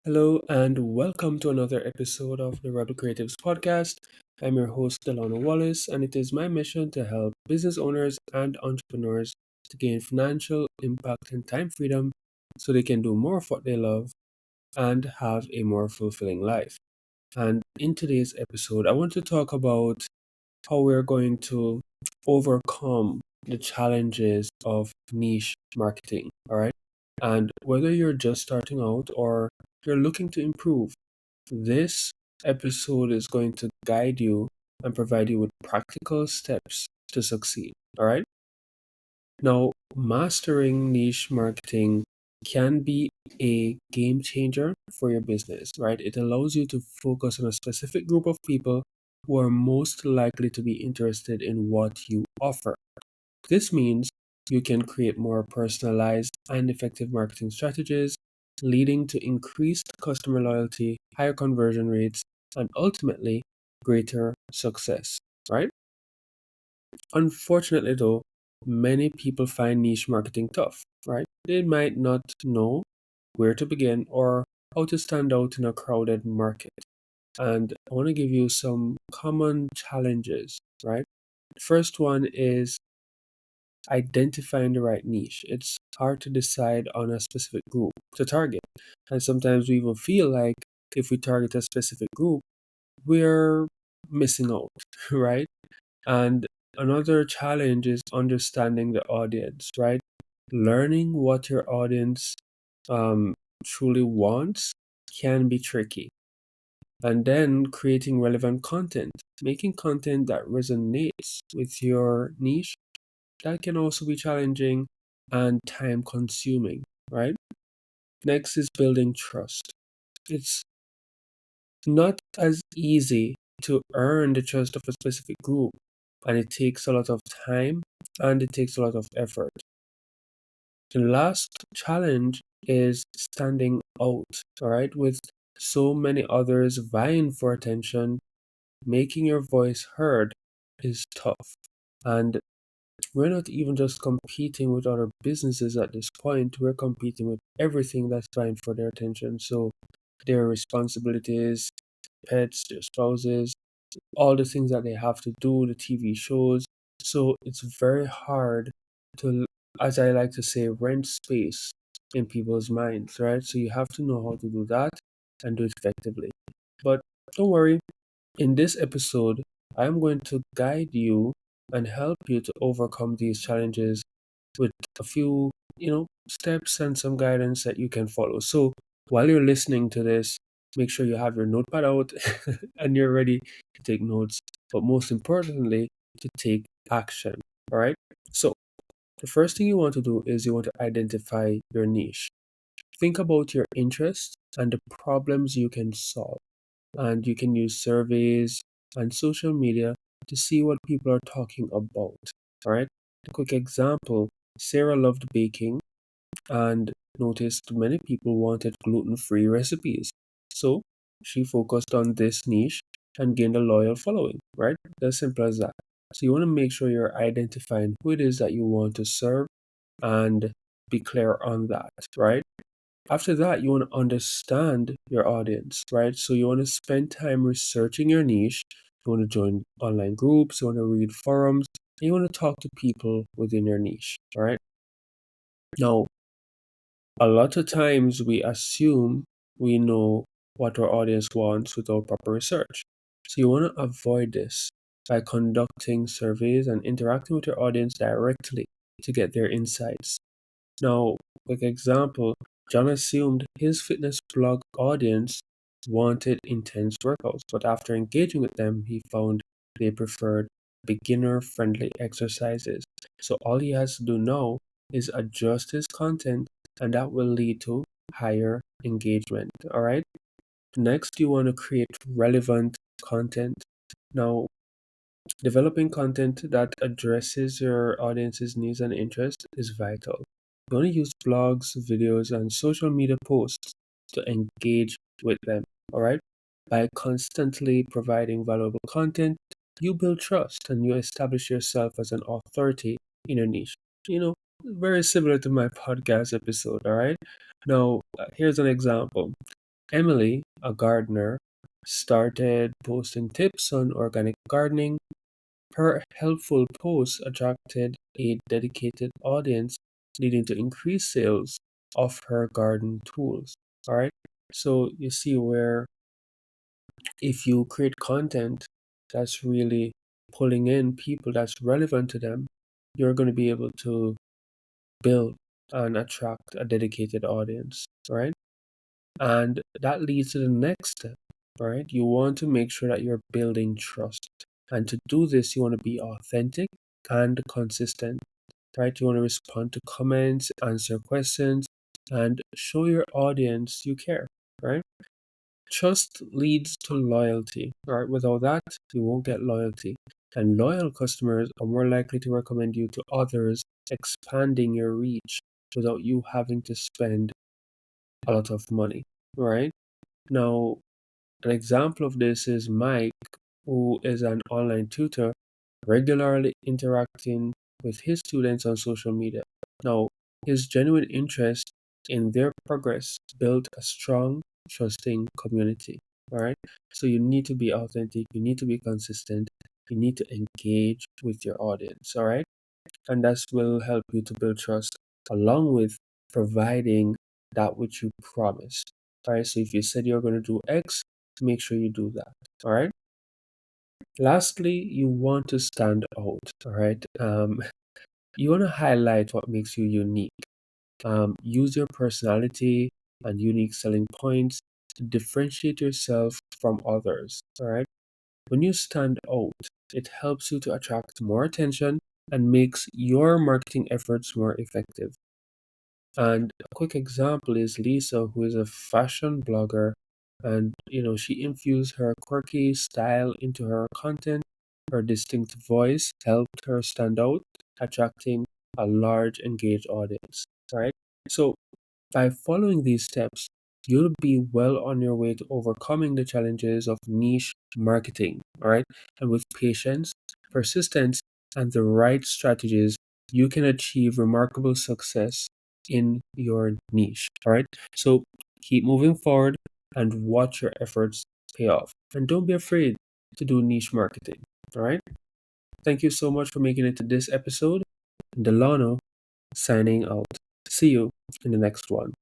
Hello and welcome to another episode of the Rebel Creatives podcast. I'm your host, Delano Wallace, and it is my mission to help business owners and entrepreneurs to gain financial impact and time freedom so they can do more of what they love and have a more fulfilling life. And in today's episode, I want to talk about how we're going to overcome the challenges of niche marketing. All right. And whether you're just starting out or you're looking to improve, this episode is going to guide you and provide you with practical steps to succeed. All right. Now, mastering niche marketing can be a game changer for your business, right? It allows you to focus on a specific group of people who are most likely to be interested in what you offer. This means you can create more personalized and effective marketing strategies, leading to increased customer loyalty, higher conversion rates, and ultimately greater success, right? Unfortunately, though, many people find niche marketing tough, right? They might not know where to begin or how to stand out in a crowded market. And I want to give you some common challenges, right? The first one is identifying the right niche. It's hard to decide on a specific group to target. And sometimes we even feel like if we target a specific group, we're missing out, right? And another challenge is understanding the audience, right? Learning what your audience um, truly wants can be tricky. And then creating relevant content, making content that resonates with your niche, that can also be challenging and time consuming, right? Next is building trust. It's not as easy to earn the trust of a specific group, and it takes a lot of time and it takes a lot of effort. The last challenge is standing out, all right, with so many others vying for attention, making your voice heard is tough. And we're not even just competing with other businesses at this point, we're competing with everything that's vying for their attention. So their responsibilities, pets, their spouses, all the things that they have to do, the TV shows. So it's very hard to, as I like to say, rent space in people's minds, right? So you have to know how to do that and do it effectively. But don't worry, in this episode, I'm going to guide you and help you to overcome these challenges with a few, steps and some guidance that you can follow. So while you're listening to this, make sure you have your notepad out and you're ready to take notes, but most importantly, to take action. All right. So the first thing you want to do is you want to identify your niche. Think about your interests and the problems you can solve. And you can use surveys and social media to see what people are talking about. All right. A quick example, Sarah loved baking and noticed many people wanted gluten free recipes. So she focused on this niche and gained a loyal following, right? As simple as that. So you want to make sure you're identifying who it is that you want to serve and be clear on that, right? After that, you want to understand your audience, right? So you want to spend time researching your niche. You want to join online groups, you want to read forums, and you want to talk to people within your niche, all right? Now, a lot of times we assume we know what our audience wants without proper research. So you want to avoid this by conducting surveys and interacting with your audience directly to get their insights. Now, quick example, John assumed his fitness blog audience wanted intense workouts, but after engaging with them, he found they preferred beginner friendly exercises. So all he has to do now is adjust his content, and that will lead to higher engagement. All right. Next, you want to create relevant content. Now, developing content that addresses your audience's needs and interests is vital. You want to use blogs, videos, and social media posts to engage with them, all right? By constantly providing valuable content, you build trust and you establish yourself as an authority in your niche. Very similar to my podcast episode, all right? Now, here's an example. Emily, a gardener, started posting tips on organic gardening. Her helpful posts attracted a dedicated audience, leading to increased sales of her garden tools. All right. So you see where if you create content that's really pulling in people that's relevant to them, you're going to be able to build and attract a dedicated audience, right? And that leads to the next step, right? You want to make sure that you're building trust. And to do this, you want to be authentic and consistent, right? You want to respond to comments, answer questions, and show your audience you care, right? Trust leads to loyalty, right? Without that, you won't get loyalty. And loyal customers are more likely to recommend you to others, expanding your reach without you having to spend a lot of money, right? Now, an example of this is Mike, who is an online tutor, regularly interacting with his students on social media. Now, his genuine interest in their progress built a strong, trusting community. All right. So you need to be authentic, you need to be consistent, you need to engage with your audience. All right. And that will help you to build trust along with providing that which you promised. All right. So if you said you're going to do X, make sure you do that. All right. Lastly, you want to stand out. All right. You want to highlight what makes you unique. Use your personality and unique selling points to differentiate yourself from others. All right. When you stand out, it helps you to attract more attention and makes your marketing efforts more effective. And a quick example is Lisa, who is a fashion blogger, and she infused her quirky style into her content. Her distinct voice helped her stand out, attracting a large engaged audience. Right? So by following these steps, you'll be well on your way to overcoming the challenges of niche marketing, all right? And with patience, persistence, and the right strategies, you can achieve remarkable success in your niche, all right? So keep moving forward and watch your efforts pay off. And don't be afraid to do niche marketing, all right? Thank you so much for making it to this episode. Delano signing out. See you in the next one.